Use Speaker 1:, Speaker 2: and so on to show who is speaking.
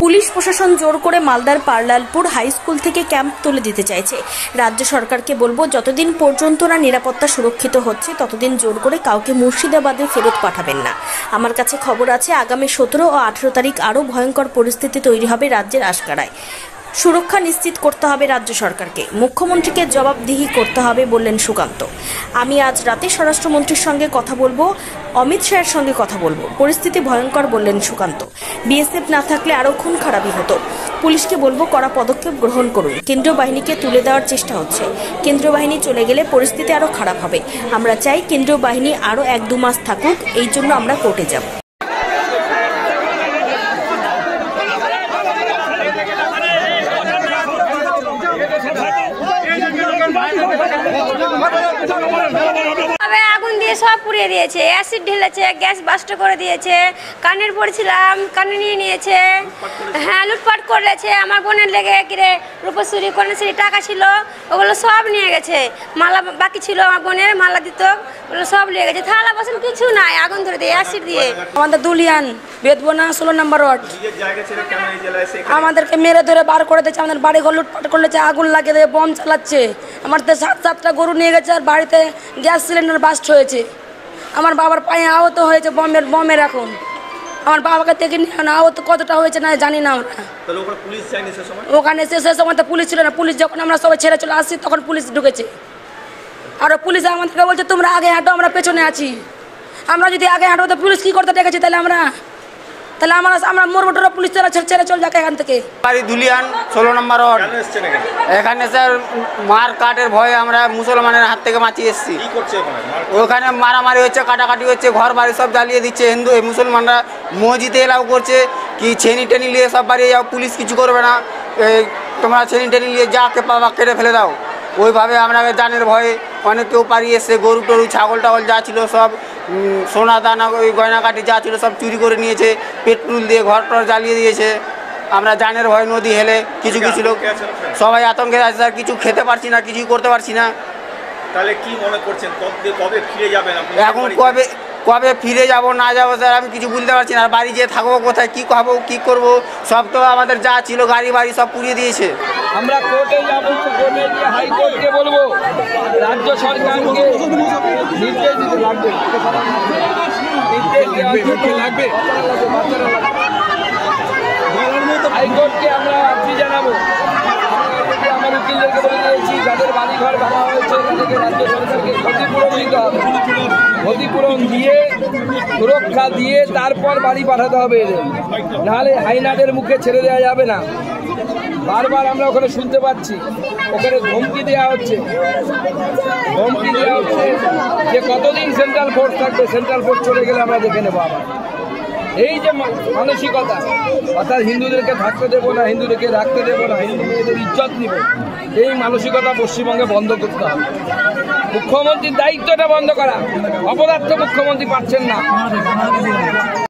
Speaker 1: Police প্রশাসন জোর করে মালদার পারলালপুর হাই স্কুল থেকে ক্যাম্প তুলে দিতে চাইছে। রাজ্য সরকারকে বলবো, যতদিন পর্যন্ত না নিরাপত্তা সুরক্ষিত হচ্ছে ততদিন জোর করে কাউকে মুর্শিদাবাদে ফেরত পাঠাবেন না। আমার কাছে খবর আছে আগামী 17 ও 18 তারিখ আরও ভয়ঙ্কর পরিস্থিতি তৈরি হবে রাজ্যের আশকারায়। সুরক্ষা নিশ্চিত করতে হবে রাজ্য সরকারকে, মুখ্যমন্ত্রীকে জবাবদিহি করতে হবে বললেন সুকান্ত। আমি আজ রাতে স্বরাষ্ট্রমন্ত্রীর সঙ্গে কথা বলবো, অমিত শাহের সঙ্গে কথা বলবো। পরিস্থিতি ভয়ঙ্কর বললেন সুকান্ত। বিএসএফ না থাকলে আরও খুন খারাপই হতো। পুলিশকে বলবো কড়া পদক্ষেপ গ্রহণ করুন। কেন্দ্রীয় বাহিনীকে তুলে দেওয়ার চেষ্টা হচ্ছে। কেন্দ্রীয় বাহিনী চলে গেলে পরিস্থিতি আরও খারাপ হবে। আমরা চাই কেন্দ্রীয় বাহিনী আরও 1-2 মাস থাকুক, এই জন্য আমরা কোর্টে যাব।
Speaker 2: আগুন দিয়ে সব পুড়িয়ে দিয়েছে, অ্যাসিড ঢেলেছে, গ্যাস বাস্ট করে দিয়েছে, কানের পড়ছিলাম কানে নিয়ে নিয়েছে, হ্যাঁ লুটপাট করেছে। আমার বোনের লেগে কিরে রূপশ্রী কন্যাশ্রী টাকা ছিল ওগুলো সব নিয়ে গেছে। মালা বাকি ছিল আমার বোনের, মালা দিত, ওগুলো সব নিয়ে গেছে। থালা বাসন কিছু নাই, আগুন ধরে দিয়ে অ্যাসিড দিয়ে।
Speaker 3: আমাদের দুলিয়ান বেদবনা 16 নম্বর ওয়ার্ড আমাদেরকে মেরে ধরে বার করে দিয়েছে। আমাদের বাড়ি ঘর লুটপাট করেছে, আগুন লাগিয়ে দিয়ে বম চালাচ্ছে। আমার তো 7-7টা গরু নিয়ে গেছে, আর বাড়িতে গ্যাস সিলিন্ডার বাস্ট হয়েছে। আমার বাবার পায়ে আহত হয়েছে বমের। এখন আমার বাবাকে দেখে আহত কতটা হয়েছে না জানি না আমরা। ওখানে সে সময় তো পুলিশ ছিল না। পুলিশ যখন আমরা সবাই ছেড়ে চলে আসছি তখন পুলিশ ঢুকেছে। আর পুলিশ আমাদেরকে বলছে তোমরা আগে হাঁটো, আমরা পেছনে আছি। আমরা যদি আগে হাঁটো তো পুলিশ কী করতে ডেকেছি? তাহলে আমরা মোটর পুলিশ ছেড়ে চলে যাকে এখান থেকে।
Speaker 4: বাড়ি ধুলিয়ান 16 নম্বর ওয়ার্ড। এখানে স্যার মার কাটের ভয়ে আমরা মুসলমানের হাত থেকে বাঁচিয়ে এসেছি। ওখানে মারামারি হচ্ছে, কাটাকাটি হচ্ছে, ঘর বাড়ি সব জ্বালিয়ে দিচ্ছে। হিন্দু মুসলমানরা মসজিদে এলাও করছে কি ছেনি টেনি নিয়ে সব বাড়িয়ে যাও, পুলিশ কিছু করবে না, তোমরা ছেনি টেনি নিয়ে যাকে পাবা কেটে ফেলে দাও। ওইভাবে আমরা জানের ভয়ে অনেক কেউ পালিয়ে এসছে। গরু টরু ছাগল টাগল যা ছিল সব, সোনা দানা ওই গয়নাকাটি যা ছিল সব চুরি করে নিয়েছে। পেট্রোল দিয়ে ঘর টর জ্বালিয়ে দিয়েছে। আমরা জানের ভয় নদী হেলে কিছু লোক সবাই আতঙ্কে আছে স্যার। কিছু খেতে পারছি না, কিছুই করতে পারছি না।
Speaker 5: তাহলে কি মনে করছেন কবে ফিরে যাবেন?
Speaker 4: এখন কবে ফিরে যাব না যাব স্যার আমি কিছু বুঝতে পারছি না। বাড়ি যেয়ে থাকবো কোথায়, কী খাবো, কী করবো? সব তো আমাদের যা ছিল গাড়ি বাড়ি সব পুড়িয়ে দিয়েছে।
Speaker 6: আমরা কোর্টে যাব, কোর্টে গিয়ে হাইকোর্টকে বলবো রাজ্য সরকারকে নির্দেশ দিতে লাগবে, হাইকোর্টকে আমরা আর্জি জানাবো। আমার উকিলদেরকে বলে দিয়েছি যাদের বাড়ি ঘর ভাড়া হয়েছে তাদেরকে রাজ্য সরকারকে ক্ষতিপূরণ দিতে হবে। ক্ষতিপূরণ দিয়ে সুরক্ষা দিয়ে তারপর বাড়ি পাঠাতে হবে এদের, নাহলে হাইনাদের মুখে ছেড়ে দেওয়া যাবে না। বারবার আমরা ওখানে শুনতে পাচ্ছি ওখানে ধমকি দেওয়া হচ্ছে যে কতদিন সেন্ট্রাল ফোর্স থাকবে, সেন্ট্রাল ফোর্স চলে গেলে আমরা দেখে নেবো আবার। এই যে মানসিকতা, অর্থাৎ হিন্দুদেরকে থাকতে দেবো না, হিন্দুদেরকে রাখতে দেবো না, হিন্দু মেয়েদের ইজ্জত নিব, এই মানসিকতা পশ্চিমবঙ্গে বন্ধ করতে হবে। মুখ্যমন্ত্রীর দায়িত্বটা বন্ধ করা, অপদার্থ মুখ্যমন্ত্রী পাচ্ছেন না।